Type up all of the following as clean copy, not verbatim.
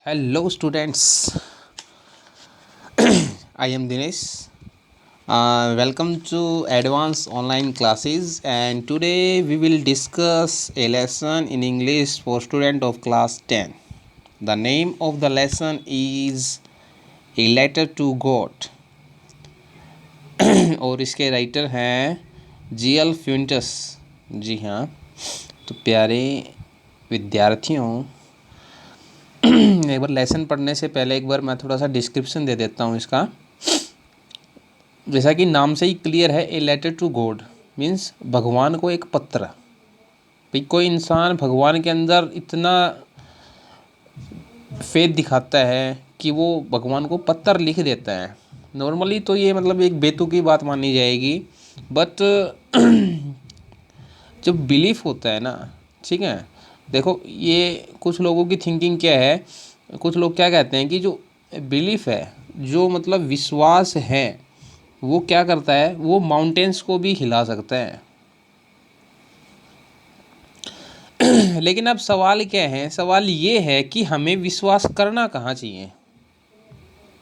Hello students, I am Dinesh. Welcome to advanced online classes, and today we will discuss a lesson in English for student of class 10. The name of the lesson is A Letter to God और इसके writer हैं GL. फ्यूंटस। जी हाँ, तो प्यारे विद्यार्थियों, एक बार lesson पढ़ने से पहले एक बार मैं थोड़ा सा डिस्क्रिप्शन दे देता हूँ इसका। जैसा कि नाम से ही क्लियर है, a letter to God means भगवान को एक पत्र। भाई कोई इंसान भगवान के अंदर इतना फेथ दिखाता है कि वो भगवान को पत्र लिख देता है। नॉर्मली तो ये मतलब एक बेतुकी बात मानी जाएगी, बट जब बिलीफ होता है ना, ठीक है, देखो ये कुछ लोगों की थिंकिंग क्या है, कुछ लोग क्या कहते हैं कि जो बिलीफ है, जो मतलब विश्वास है, वो क्या करता है, वो माउंटेन्स को भी हिला सकता है। लेकिन अब सवाल क्या है, सवाल ये है कि हमें विश्वास करना कहाँ चाहिए।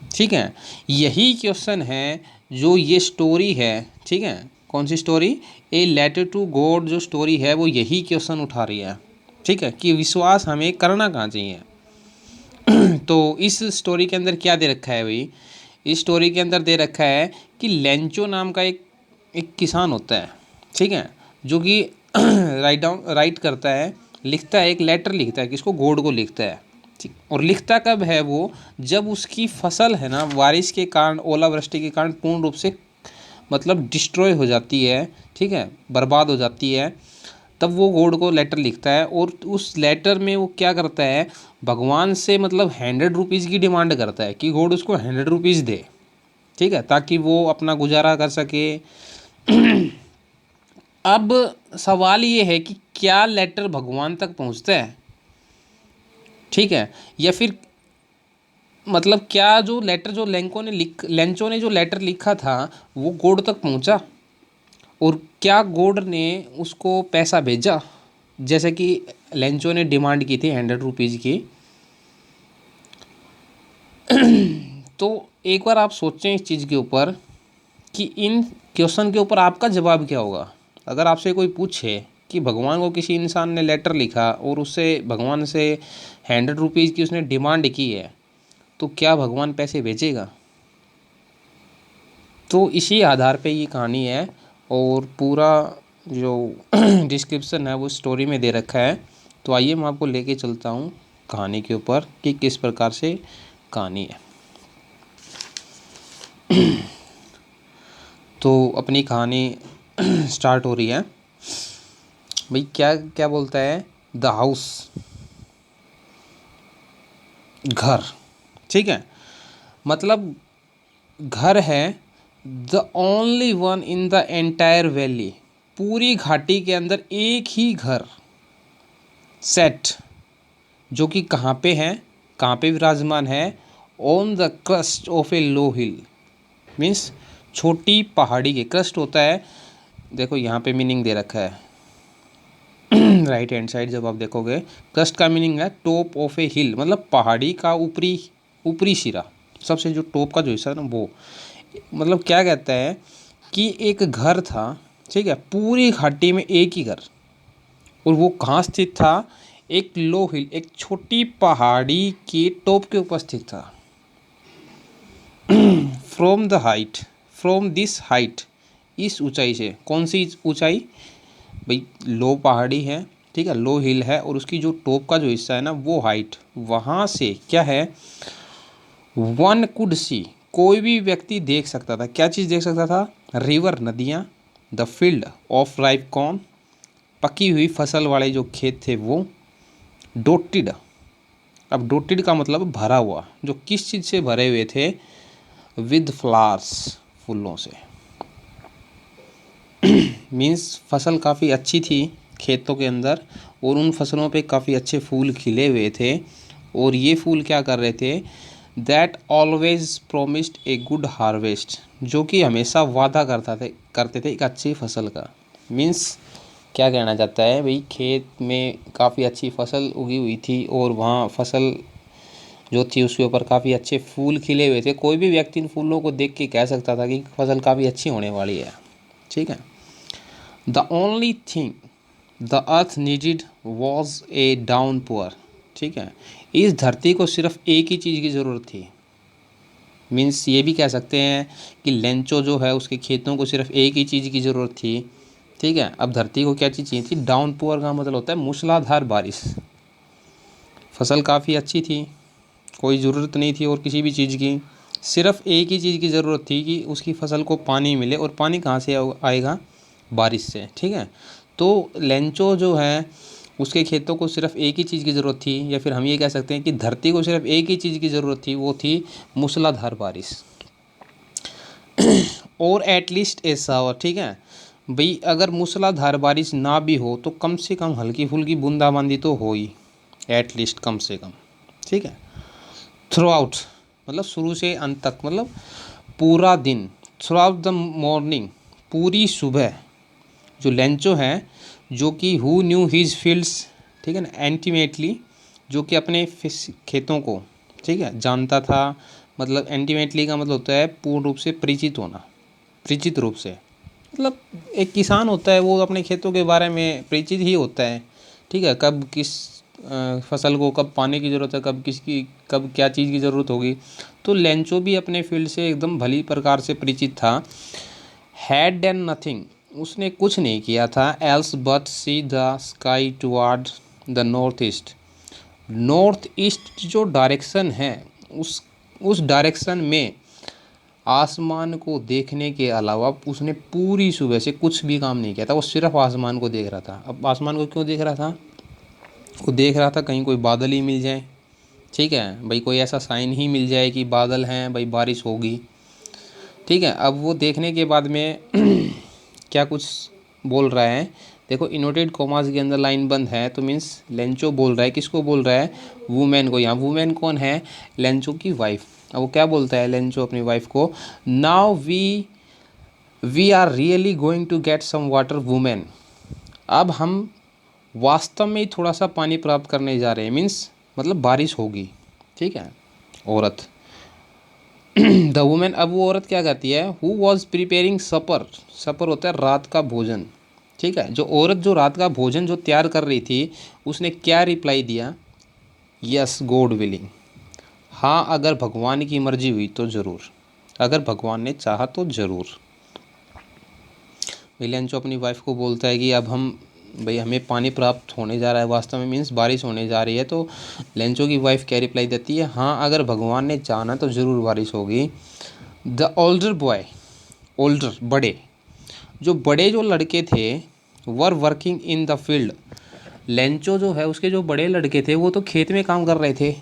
ठीक है, यही क्वेश्चन है जो ये स्टोरी है। ठीक है, कौन सी story, a letter to God जो स्टोरी है वो यही क्वेश्चन उठा रही है। ठीक है, कि विश्वास हमें करना कहाँ चाहिए। तो इस स्टोरी के अंदर क्या दे रखा है भाई, इस स्टोरी के अंदर दे रखा है कि लेंचो नाम का एक किसान होता है। ठीक है, जो कि राइट करता है, लिखता है, एक लेटर लिखता है, किसको, गॉड को लिखता है। ठीक, और लिखता कब है वो, जब उसकी फसल है ना बारिश के कारण, ओलावृष्टि के कारण पूर्ण रूप से मतलब डिस्ट्रॉय हो जाती है। ठीक है, बर्बाद हो जाती है, तब वो गॉड को लेटर लिखता है। और उस लेटर में वो क्या करता है, भगवान से मतलब 100 रुपीज़ की डिमांड करता है कि गॉड उसको 100 रुपीज़ दे। ठीक है, ताकि वो अपना गुजारा कर सके। अब सवाल ये है कि क्या लेटर भगवान तक पहुंचता है। ठीक है, या फिर मतलब क्या जो लेटर जो लेंचो ने जो लेटर लिखा था वो गॉड तक पहुंचा, और क्या गॉड ने उसको पैसा भेजा जैसे कि लेंचो ने डिमांड की थी 100 रुपीज़ की। तो एक बार आप सोचें इस चीज़ के ऊपर कि इन क्वेश्चन के ऊपर आपका जवाब क्या होगा। अगर आपसे कोई पूछे कि भगवान को किसी इंसान ने लेटर लिखा और उससे भगवान से 100 रुपीज़ की उसने डिमांड की है, तो क्या भगवान पैसे भेजेगा। तो इसी आधार पे ये कहानी है, और पूरा जो डिस्क्रिप्शन है वो स्टोरी में दे रखा है। तो आइए मैं आपको लेके चलता हूँ कहानी के ऊपर कि किस प्रकार से कहानी है। तो अपनी कहानी स्टार्ट हो रही है। भाई क्या क्या बोलता है, द हाउस, घर। ठीक है, मतलब घर है, the only one in the entire valley, पूरी घाटी के अंदर एक ही घर सेट, जो कि कहाँ पे है, कहाँ पे विराजमान है, on the crust of A low hill means छोटी पहाड़ी के, क्रस्ट होता है, देखो यहाँ पे मीनिंग दे रखा है राइट हैंड साइड जब आप देखोगे, क्रस्ट का मीनिंग है टॉप ऑफ ए हिल, मतलब पहाड़ी का ऊपरी ऊपरी सिरा, सबसे जो टॉप का जो हिस्सा है ना वो। मतलब क्या कहता है कि एक घर था, ठीक है, पूरी घाटी में एक ही घर, और वो कहाँ स्थित था, एक लो हिल, एक छोटी पहाड़ी के टॉप के ऊपर स्थित था। From the height, from this height, इस ऊंचाई से, कौन सी ऊंचाई भाई, लो पहाड़ी है, ठीक है, लो हिल है, और उसकी जो टॉप का जो हिस्सा है ना वो हाइट, वहाँ से क्या है, वन कुड सी, कोई भी व्यक्ति देख सकता था, क्या चीज़ देख सकता था, रिवर, नदियाँ, the field of ripe corn, पकी हुई फसल वाले जो खेत थे वो, डोटेड, अब डोटेड का मतलब भरा हुआ, जो किस चीज़ से भरे हुए थे, विद फ्लावर्स, फूलों से। मीन्स फसल काफ़ी अच्छी थी खेतों के अंदर, और उन फसलों पे काफ़ी अच्छे फूल खिले हुए थे, और ये फूल क्या कर रहे थे, that always promised a good harvest, जो कि हमेशा वादा करते थे एक अच्छी फसल का। मीन्स क्या कहना चाहता है भाई, खेत में काफ़ी अच्छी फसल उगी हुई थी, और वहाँ फसल जो थी उसके ऊपर काफ़ी अच्छे फूल खिले हुए थे। कोई भी व्यक्ति इन फूलों को देख के कह सकता था कि फसल काफ़ी अच्छी होने वाली है। ठीक है। The only thing the earth needed was a down poor. ठीक है, इस धरती को सिर्फ एक ही चीज़ की ज़रूरत थी। मीन्स ये भी कह सकते हैं कि लेंचो जो है उसके खेतों को सिर्फ एक ही चीज़ की ज़रूरत थी। ठीक है, अब धरती को क्या चीज़ चाहिए थी? डाउन पुअर का मतलब होता है मूसलाधार बारिश। फसल काफ़ी अच्छी थी, कोई ज़रूरत नहीं थी और किसी भी चीज़ की, सिर्फ एक ही चीज़ की ज़रूरत थी कि उसकी फसल को पानी मिले। और पानी कहाँ से आएगा? बारिश से। ठीक है, तो लेंचो जो है उसके खेतों को सिर्फ एक ही चीज़ की ज़रूरत थी, या फिर हम ये कह सकते हैं कि धरती को सिर्फ एक ही चीज़ की ज़रूरत थी, वो थी मूसलाधार बारिश। और एटलीस्ट ए शावर। ठीक है भाई, अगर मूसलाधार बारिश ना भी हो तो कम से कम हल्की फुल्की बूंदाबांदी तो हो ही, एटलीस्ट कम से कम। ठीक है, थ्रू आउट मतलब शुरू से अंत तक, मतलब पूरा दिन। थ्रू आउट द मॉर्निंग, पूरी सुबह। जो लेंचो है, जो कि हु न्यू हिज फील्ड्स, ठीक है ना, एंटीमेटली, जो कि अपने खेतों को, ठीक है, जानता था। मतलब एंटीमेटली का मतलब होता है पूर्ण रूप से परिचित होना, परिचित रूप से। मतलब एक किसान होता है वो अपने खेतों के बारे में परिचित ही होता है। ठीक है, कब किस फसल को कब पानी की ज़रूरत है, कब किसकी कब क्या चीज़ की ज़रूरत होगी। तो लेंचो भी अपने फील्ड से एकदम भली प्रकार से परिचित था। हैड डन नथिंग, उसने कुछ नहीं किया था। Else but see the sky toward the north east. North east जो डायरेक्शन है, उस डायरेक्शन में आसमान को देखने के अलावा उसने पूरी सुबह से कुछ भी काम नहीं किया था। वो सिर्फ आसमान को देख रहा था। अब आसमान को क्यों देख रहा था? वो देख रहा था कहीं कोई बादल ही मिल जाए। ठीक है भाई, कोई ऐसा साइन ही मिल जाए कि बादल हैं भाई, बारिश होगी। ठीक है, अब वो देखने के बाद में क्या कुछ बोल रहा है, देखो इनवर्टेड कॉमास के अंदर लाइन बंद है, तो मीन्स लेंचो बोल रहा है, किसको बोल रहा है? वुमेन को। यहाँ वुमेन कौन है? लेंचो की वाइफ। अब वो क्या बोलता है लेंचो अपनी वाइफ को? Now we are really going to get some water women. अब हम वास्तव में ही थोड़ा सा पानी प्राप्त करने जा रहे हैं, मीन्स मतलब बारिश होगी। ठीक है, औरत द वुमेन। अब वो औरत क्या कहती है? हु वॉज प्रिपेयरिंग सपर। सपर होता है रात का भोजन। ठीक है, जो औरत जो रात का भोजन जो तैयार कर रही थी, उसने क्या रिप्लाई दिया? Yes God willing. हाँ, अगर भगवान की मर्जी हुई तो ज़रूर, अगर भगवान ने चाहा तो ज़रूर। लेंचो अपनी वाइफ को बोलता है कि अब हम भाई हमें पानी प्राप्त होने जा रहा है, वास्तव में मीन्स बारिश होने जा रही है। तो लेंचो की वाइफ क्या रिप्लाई देती है? हाँ, अगर भगवान ने चाहा तो ज़रूर बारिश होगी। द ओल्डर बॉय, ओल्डर बड़े, जो बड़े जो लड़के थे, were working in the field. Lencho जो है उसके जो बड़े लड़के थे वो तो खेत में काम कर रहे थे।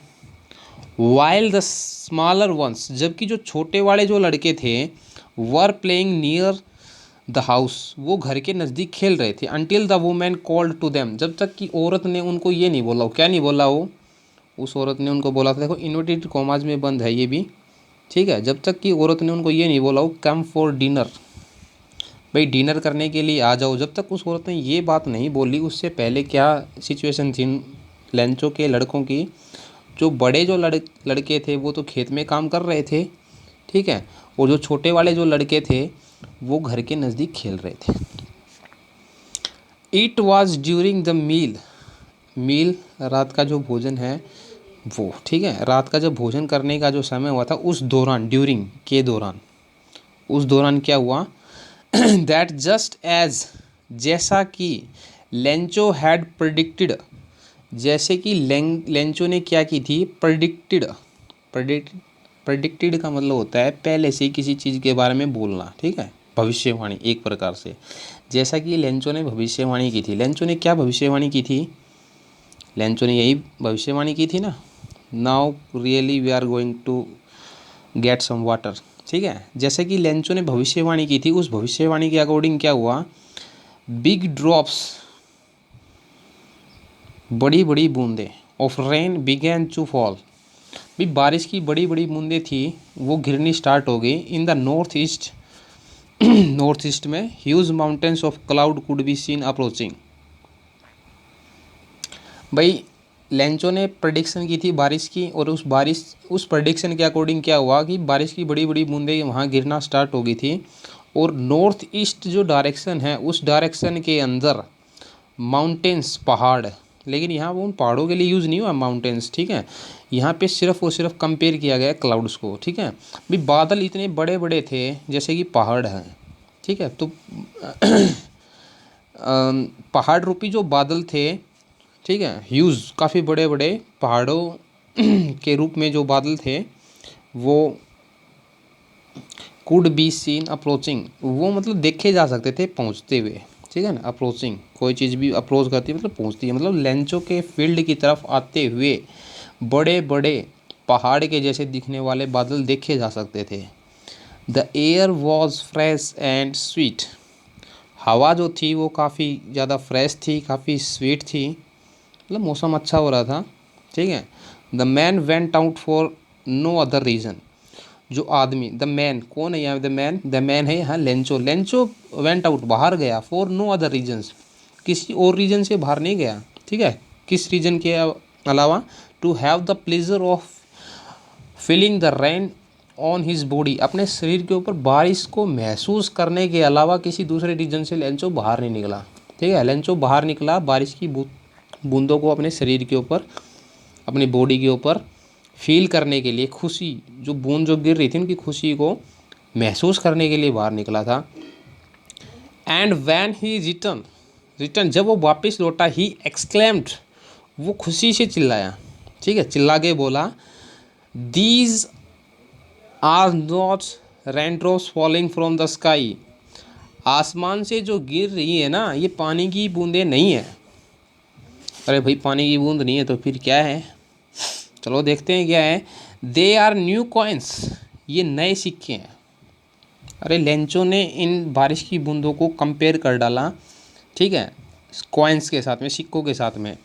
वाइल द स्मॉलर वंस, जबकि जो छोटे वाले जो लड़के थे, were playing near the house, वो घर के नज़दीक खेल रहे थे। Until the women called to them, जब तक कि औरत ने उनको ये नहीं बोला। क्या नहीं बोला वो? उस औरत ने उनको बोला था, देखो इन्वर्टेड कॉमास में बंद है ये भी। ठीक है, जब तक कि औरत ने उनको ये नहीं बोला वो कम फॉर डिनर, भाई डिनर करने के लिए आ जाओ, जब तक उस औरत ने ये बात नहीं बोली, उससे पहले क्या सिचुएशन थी लेंचो के लड़कों की? जो बड़े जो लड़के थे वो तो खेत में काम कर रहे थे। ठीक है, और जो छोटे वाले जो लड़के थे वो घर के नज़दीक खेल रहे थे। It was during the meal, meal रात का जो भोजन है वो। ठीक है, रात का जब भोजन करने का जो समय हुआ था उस दौरान, ड्यूरिंग के दौरान, उस दौरान क्या हुआ? दैट जस्ट एज, जैसा कि लेंचो हैड प्रेडिक्टेड, जैसे कि लेंचो ने क्या की थी? प्रेडिक्टेड। प्रेडिक्टेड का मतलब होता है पहले से ही किसी चीज़ के बारे में बोलना। ठीक है, भविष्यवाणी एक प्रकार से। जैसा कि लेंचो ने भविष्यवाणी की थी। लेंचो ने क्या भविष्यवाणी की थी? लेंचो ने यही भविष्यवाणी की थी ना, now really we are going to get some water. ठीक है, जैसे कि लेंचो ने भविष्यवाणी की थी, उस भविष्यवाणी के अकॉर्डिंग क्या हुआ? बिग ड्रॉप्स, बड़ी बड़ी बूंदें, of rain began to fall, भी बारिश की बड़ी बड़ी बूंदें थी वो गिरनी स्टार्ट हो गई। In the north east, north east में huge mountains of cloud could be seen approaching. भाई लेंचो ने प्रेडिक्शन की थी बारिश की, और उस प्रेडिक्शन के अकॉर्डिंग क्या हुआ कि बारिश की बड़ी बड़ी बूंदें वहाँ गिरना स्टार्ट हो गई थी, और नॉर्थ ईस्ट जो डायरेक्शन है उस डायरेक्शन के अंदर माउंटेन्स, पहाड़, लेकिन यहाँ वो उन पहाड़ों के लिए यूज़ नहीं हुआ माउंटेन्स, ठीक है। यहाँ पे सिर्फ और सिर्फ कंपेयर किया गया क्लाउड्स को, ठीक है। भी बादल इतने बड़े बड़े थे जैसे कि पहाड़ हैं, ठीक है। तो पहाड़ रूपी जो बादल थे, ठीक है, ह्यूज, काफ़ी बड़े बड़े पहाड़ों के रूप में जो बादल थे वो कुड बी सीन अप्रोचिंग, वो मतलब देखे जा सकते थे पहुंचते हुए, ठीक है ना। अप्रोचिंग, कोई चीज़ भी अप्रोच करती है मतलब पहुंचती है, मतलब लेंचो के फील्ड की तरफ आते हुए बड़े बड़े पहाड़ के जैसे दिखने वाले बादल देखे जा सकते थे। The air was fresh and sweet, हवा जो थी वो काफ़ी ज़्यादा फ्रेश थी, काफ़ी स्वीट थी, मतलब मौसम अच्छा हो रहा था, ठीक है। The man went out for no other reason, जो आदमी, द मैन कौन है यहाँ, द मैन है यहाँ लेंचो। लेंचो वेंट आउट, बाहर गया, फॉर नो अदर रीजन्स, किसी और रीजन से बाहर नहीं गया, ठीक है। किस रीजन के अलावा, to have the pleasure of feeling the rain on his body, अपने शरीर के ऊपर बारिश को महसूस करने के अलावा किसी दूसरे रीजन से लेंचो बाहर नहीं निकला, ठीक है। लेंचो बाहर निकला बारिश की बूंदों को अपने शरीर के ऊपर, अपनी बॉडी के ऊपर फील करने के लिए, खुशी, जो बूंद जो गिर रही थी उनकी खुशी को महसूस करने के लिए बाहर निकला था। एंड वैन ही रिटर्न, जब वो वापस लौटा, ही एक्सक्लेम्ड, वो खुशी से चिल्लाया, ठीक है, चिल्ला के बोला, these are not raindrops falling from the sky, आसमान से जो गिर रही है ना ये पानी की बूंदें नहीं है। अरे भाई पानी की बूंद नहीं है तो फिर क्या है, चलो देखते हैं क्या है। दे आर न्यू कॉइन्स, ये नए सिक्के हैं। अरे लेंचो ने इन बारिश की बूंदों को कंपेयर कर डाला, ठीक है, कॉइन्स के साथ में, सिक्कों के साथ में।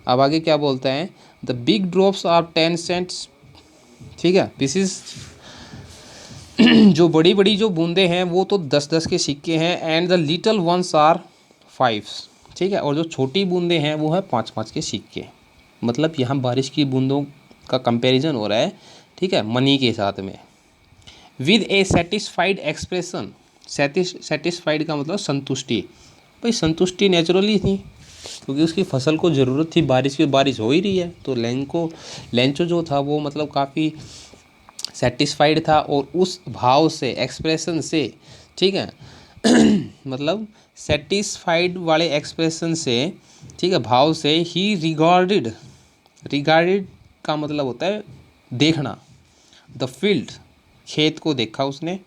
अब आगे क्या बोलता है, the big drops are 10 cents, ठीक है, दिस इज जो बड़ी बड़ी जो बूंदें हैं वो तो 10-10 के सिक्के हैं, and the little ones are 5, ठीक है, और जो छोटी बूंदें हैं वो है 5-5 के सिक्के। मतलब यहाँ बारिश की बूंदों का कंपैरिजन हो रहा है, ठीक है, मनी के साथ में। With A satisfied expression, satisfied का मतलब संतुष्टि, भाई संतुष्टि नेचुरली थी क्योंकि उसकी फसल को ज़रूरत थी बारिश की, बारिश हो ही रही है, तो लेंचो जो था वो मतलब काफ़ी सेटिस्फाइड था, और उस भाव से, एक्सप्रेशन से, ठीक है मतलब सेटिस्फाइड वाले एक्सप्रेशन से, ठीक है, भाव से, ही रिगार्डेड का मतलब होता है देखना, द फील्ड, खेत को देखा उसने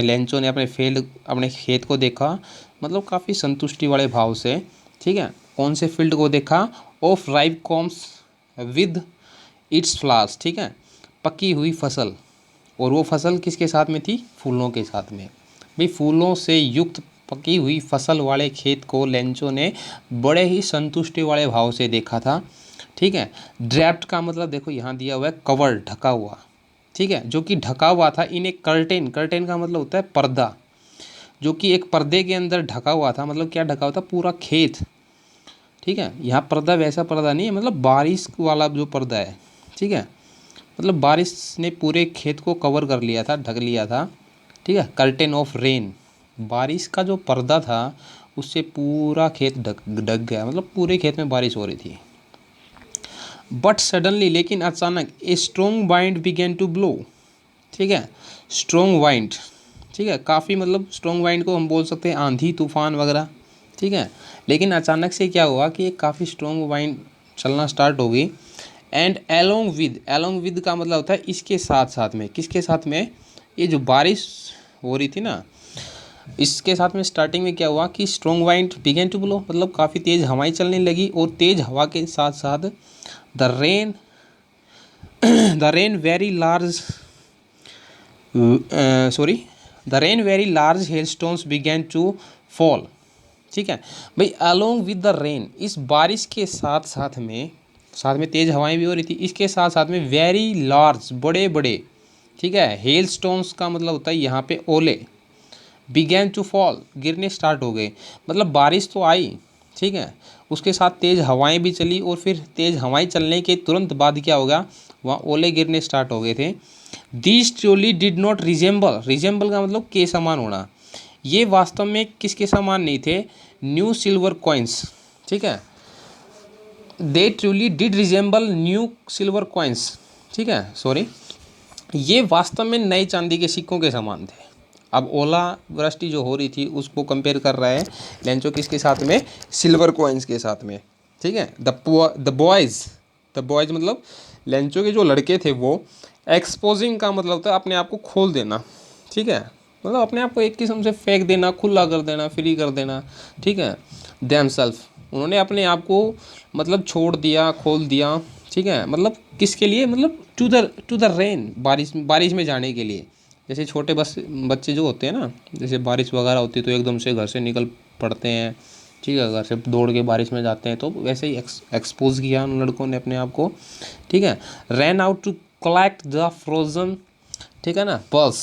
लेंचो ने अपने खेत को देखा, मतलब काफ़ी संतुष्टि वाले भाव से, ठीक है। कौन से फील्ड को देखा, ऑफ राइप कॉम्स विद इट्स फ्लावर्स, ठीक है, पकी हुई फसल, और वो फसल किसके साथ में थी, फूलों के साथ में। भाई फूलों से युक्त पकी हुई फसल वाले खेत को लेंचो ने बड़े ही संतुष्टि वाले भाव से देखा था, ठीक है। ड्रैप्ड का मतलब देखो यहाँ दिया हुआ है कवर, ढका हुआ, ठीक है, जो कि ढका हुआ था इन एक कर्टेन का मतलब होता है पर्दा, जो कि एक पर्दे के अंदर ढका हुआ था। मतलब क्या ढका हुआ था, पूरा खेत, ठीक है। यहाँ पर्दा वैसा पर्दा नहीं है, मतलब बारिश वाला जो पर्दा है, ठीक है, मतलब बारिश ने पूरे खेत को कवर कर लिया था, ढक लिया था, ठीक है। कर्टेन ऑफ रेन, बारिश का जो पर्दा था उससे पूरा खेत ढक गया, मतलब पूरे खेत में बारिश हो रही थी। बट सडनली, लेकिन अचानक, a strong wind began to blow, ठीक है, स्ट्रॉन्ग वाइंड, ठीक है, काफ़ी मतलब स्ट्रॉन्ग वाइंड को हम बोल सकते हैं आंधी तूफान वगैरह, ठीक है। लेकिन अचानक से क्या हुआ कि एक काफ़ी स्ट्रॉन्ग वाइंड चलना स्टार्ट हो गई, एंड एलोंग विद का मतलब होता है इसके साथ साथ में, किसके साथ में, ये जो बारिश हो रही थी ना इसके साथ में स्टार्टिंग में क्या हुआ कि strong wind began to blow, मतलब काफ़ी तेज़ हवाएं चलने लगी, और तेज़ हवा के साथ साथ the rain very large hailstones began to fall, ठीक है। भाई अलोंग विद द रेन, इस बारिश के साथ में तेज़ हवाएं भी हो रही थी, इसके साथ साथ में वेरी लार्ज, बड़े बड़े, ठीक है, हेल स्टोन्स का मतलब होता है यहाँ पे ओले, बिगेन टू फॉल, गिरने स्टार्ट हो गए। मतलब बारिश तो आई, ठीक है। उसके साथ तेज़ हवाएं भी चली और फिर तेज़ हवाएं चलने के तुरंत बाद क्या होगा, वहाँ ओले गिरने स्टार्ट हो गए थे। This truly did not resemble, resemble का मतलब के समान होना, ये वास्तव में किसके समान नहीं थे, न्यू सिल्वर कॉइन्स, ठीक है। They truly did resemble new silver coins, ठीक है, सॉरी, ये वास्तव में नए चांदी के सिक्कों के समान थे। अब ओला वृष्टि जो हो रही थी उसको कंपेयर कर रहा है लेंचो किसके साथ में, सिल्वर कॉइन्स के साथ में, ठीक है। द बॉयज़ मतलब लेंचो के जो लड़के थे वो, एक्सपोजिंग का मतलब होता है अपने आप को खोल देना, ठीक है, मतलब अपने आप को एक किस्म से फेंक देना, खुला कर देना, फ्री कर देना, ठीक है। देमसेल्फ, उन्होंने अपने आप को मतलब छोड़ दिया, खोल दिया, ठीक है, मतलब किसके लिए, मतलब टू द रेन, बारिश में जाने के लिए। जैसे छोटे बच्चे जो होते हैं ना, जैसे बारिश वगैरह होती है तो एकदम से घर से निकल पड़ते हैं, ठीक है, घर से दौड़ के बारिश में जाते हैं, तो वैसे ही एक्सपोज किया उन लड़कों ने अपने आप को, ठीक है। Ran out to collect the frozen, ठीक है ना, पर्ल्स,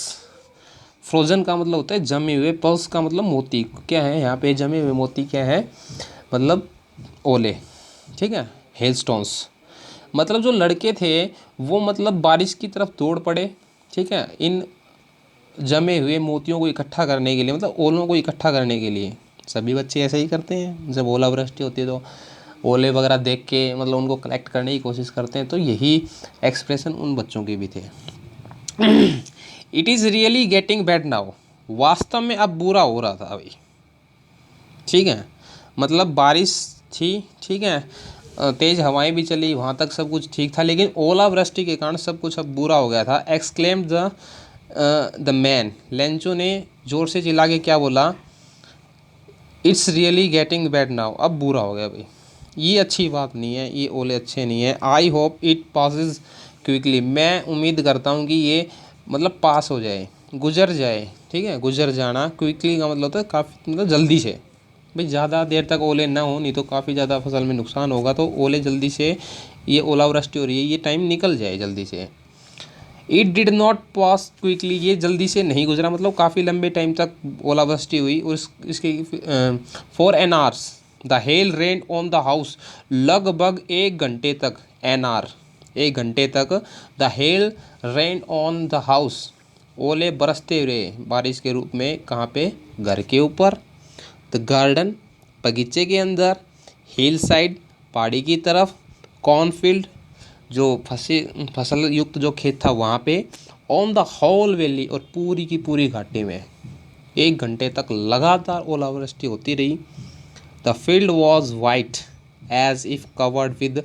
फ्रोजन का मतलब होता है जमे हुए, पर्ल्स का मतलब मोती, क्या है यहाँ पे जमे हुए मोती, क्या है मतलब ओले, ठीक है, हेलस्टोन्स, मतलब जो लड़के थे वो मतलब बारिश की तरफ दौड़ पड़े, ठीक है, इन जमे हुए मोतियों को इकट्ठा करने के लिए, मतलब ओलों को इकट्ठा करने के लिए। सभी बच्चे ऐसे ही करते हैं, जब ओलावृष्टि होती है तो ओले वगैरह देख के मतलब उनको कलेक्ट करने की कोशिश करते हैं, तो यही एक्सप्रेशन उन बच्चों के भी थे। It is really getting bad now, वास्तव में अब बुरा हो रहा था अभी, ठीक है, मतलब बारिश थी, ठीक है, तेज़ हवाएं भी चली, वहाँ तक सब कुछ ठीक था, लेकिन ओलावृष्टि के कारण सब कुछ अब बुरा हो गया था। एक्सक्लेम्ड द मैन, लेंचो ने ज़ोर से चिल्ला के क्या बोला, it's really getting bad now, अब बुरा हो गया भाई, ये अच्छी बात नहीं है, ये ओले अच्छे नहीं है। I hope it passes quickly, मैं उम्मीद करता हूँ कि ये मतलब पास हो जाए, गुजर जाए, ठीक है, गुजर जाना, क्विकली का मतलब होता है काफ़ी, मतलब जल्दी से, भाई ज़्यादा देर तक ओले ना हो, नहीं तो काफ़ी ज़्यादा फसल में नुकसान होगा, तो ओले जल्दी से, ये ओलावृष्टि हो रही है, ये टाइम निकल जाए जल्दी से। It did not pass quickly, ये जल्दी से नहीं गुजरा, मतलब काफ़ी लंबे टाइम तक ओलावृष्टि हुई, और इसके for an hours the hail rain on the house, लगभग 1 घंटे तक, एन आवर 1 घंटे तक, the hail rain on the house, ओले बरसते रहे बारिश के रूप में, कहाँ पे, घर के ऊपर, द गार्डन, बगीचे के अंदर, हिल साइड, पहाड़ी की तरफ, कॉर्नफील्ड, जो फसल युक्त जो खेत था वहाँ पे, ऑन द होल वैली, और पूरी की पूरी घाटी में 1 घंटे तक लगातार ओलावृष्टि होती रही। The field was white as if covered with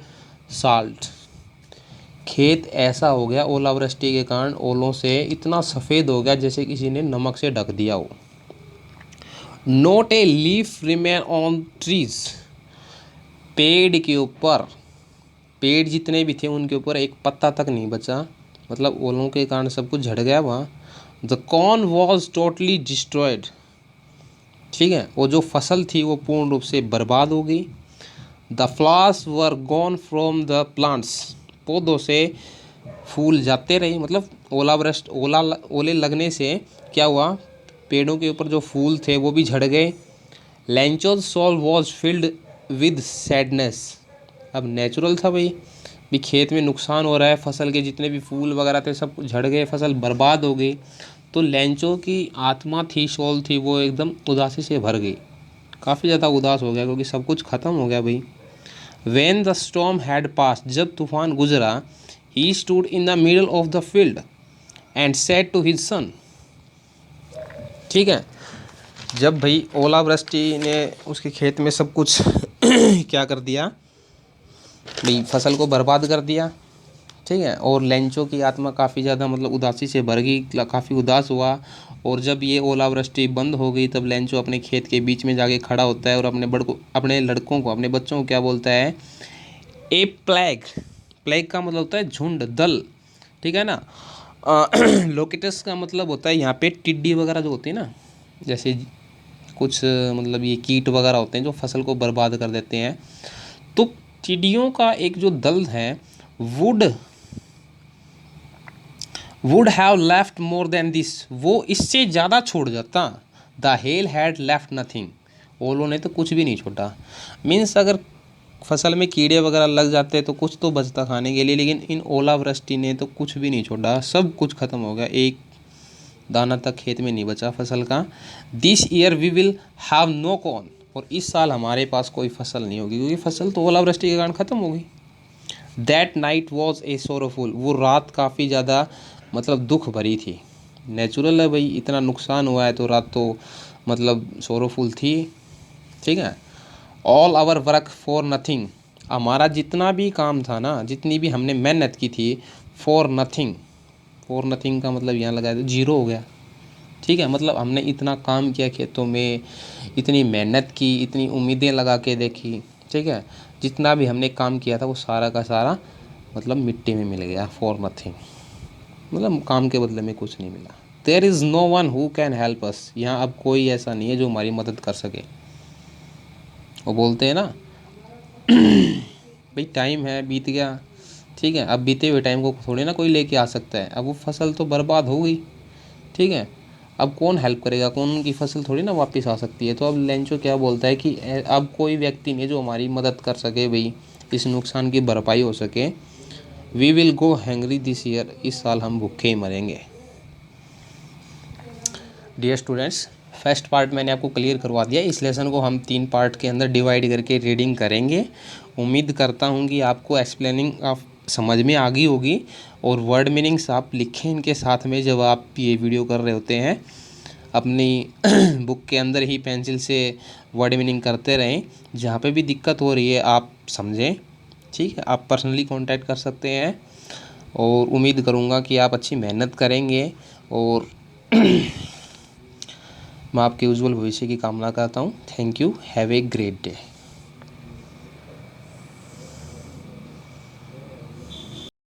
salt, खेत ऐसा हो गया ओलावृष्टि के कारण, ओलों से इतना सफ़ेद हो गया जैसे किसी ने नमक से ढक दिया हो। Note a leaf remain on trees, पेड़ के ऊपर, पेड़ जितने भी थे उनके ऊपर एक पत्ता तक नहीं बचा, मतलब ओलों के कारण सब कुछ झड़ गया वहाँ। The corn was totally destroyed, ठीक है, वो जो फसल थी वो पूर्ण रूप से बर्बाद हो गई। The flowers were gone from the plants, पौधों से फूल जाते रहे, मतलब ओले लगने से क्या हुआ, पेड़ों के ऊपर जो फूल थे वो भी झड़ गए। Lencho's soul was filled with sadness, अब नेचुरल था भाई, भी खेत में नुकसान हो रहा है, फसल के जितने भी फूल वगैरह थे सब कुछ झड़ गए, फसल बर्बाद हो गई, तो लेंचो की आत्मा थी, सोल थी, वो एकदम उदासी से भर गई, काफ़ी ज़्यादा उदास हो गया क्योंकि सब कुछ ख़त्म हो गया भाई। When the storm had passed, जब तूफान गुजरा, he stood in the middle of the field and said to his son, ठीक है, जब भाई ओलावृष्टि ने उसके खेत में सब कुछ क्या कर दिया भाई, फसल को बर्बाद कर दिया, ठीक है, और लेंचो की आत्मा काफ़ी ज़्यादा मतलब उदासी से भर गई, काफ़ी उदास हुआ, और जब ये ओलावृष्टि बंद हो गई तब लेंचो अपने खेत के बीच में जाके खड़ा होता है और अपने लड़कों को, अपने बच्चों को क्या बोलता है, ए प्लेग, प्लेग का मतलब होता है झुंड, दल, ठीक है ना। लोकेटस का मतलब होता है यहाँ पे टिड्डी वगैरह जो होती है ना, जैसे कुछ मतलब ये कीट वगैरह होते हैं जो फसल को बर्बाद कर देते हैं, तो टिड्डियों का एक जो दल है, would have left more than this, वो इससे ज़्यादा छोड़ जाता। The hell had left nothing, ओलों ने तो कुछ भी नहीं छोड़ा। मीन्स अगर फसल में कीड़े वगैरह लग जाते तो कुछ तो बचता खाने के लिए, लेकिन इन ओलावृष्टि ने तो कुछ भी नहीं छोड़ा, सब कुछ खत्म हो गया, एक दाना तक खेत में नहीं बचा फसल का। This year we will have no corn, और इस साल हमारे पास कोई फसल नहीं होगी, क्योंकि फसल तो ओलावृष्टि के कारण ख़त्म हो गई। That night was a sorrowful, वो रात काफ़ी ज़्यादा मतलब दुख भरी थी। नेचुरल है भाई, इतना नुकसान हुआ है तो रात तो मतलब सोरोफुल थी। ठीक है। All our work for nothing, हमारा जितना भी काम था ना, जितनी भी हमने मेहनत की थी, फॉर नथिंग, फॉर नथिंग का मतलब यहाँ लगाया तो जीरो हो गया। ठीक है, मतलब हमने इतना काम किया खेतों में, इतनी मेहनत की, इतनी उम्मीदें लगा के देखी, ठीक है, जितना भी हमने काम किया था वो सारा का सारा मतलब मिट्टी में मिल गया, फॉर नथिंग, मतलब काम के बदले में कुछ नहीं मिला। There is no one who can help us, यहाँ अब कोई ऐसा नहीं है जो हमारी मदद कर सके। वो बोलते हैं ना भाई टाइम है, बीत गया, ठीक है, अब बीते हुए टाइम को थोड़ी ना कोई लेके आ सकता है, अब वो फसल तो बर्बाद हो गई, ठीक है, अब कौन हेल्प करेगा, कौन उनकी फसल थोड़ी ना वापस आ सकती है। तो अब लेंचो क्या बोलता है कि अब कोई व्यक्ति नहीं जो हमारी मदद कर सके, भाई इस नुकसान की भरपाई हो सके। We will go hungry this year, इस साल हम भूखे ही मरेंगे। डियर स्टूडेंट्स, फर्स्ट पार्ट मैंने आपको क्लियर करवा दिया, इस लेसन को हम 3 पार्ट के अंदर डिवाइड करके रीडिंग करेंगे। उम्मीद करता हूँ कि आपको एक्सप्लेनिंग आप समझ में आ गई होगी, और वर्ड मीनिंग्स आप लिखें इनके साथ में जब आप ये वीडियो कर रहे होते हैं, अपनी बुक के अंदर ही पेंसिल से वर्ड मीनिंग करते रहें। जहाँ पे भी दिक्कत हो रही है आप समझें, ठीक है, आप पर्सनली कांटेक्ट कर सकते हैं, और उम्मीद करूँगा कि आप अच्छी मेहनत करेंगे, और मैं आपके उज्जवल भविष्य की कामना करता हूँ। Thank you, have a great day.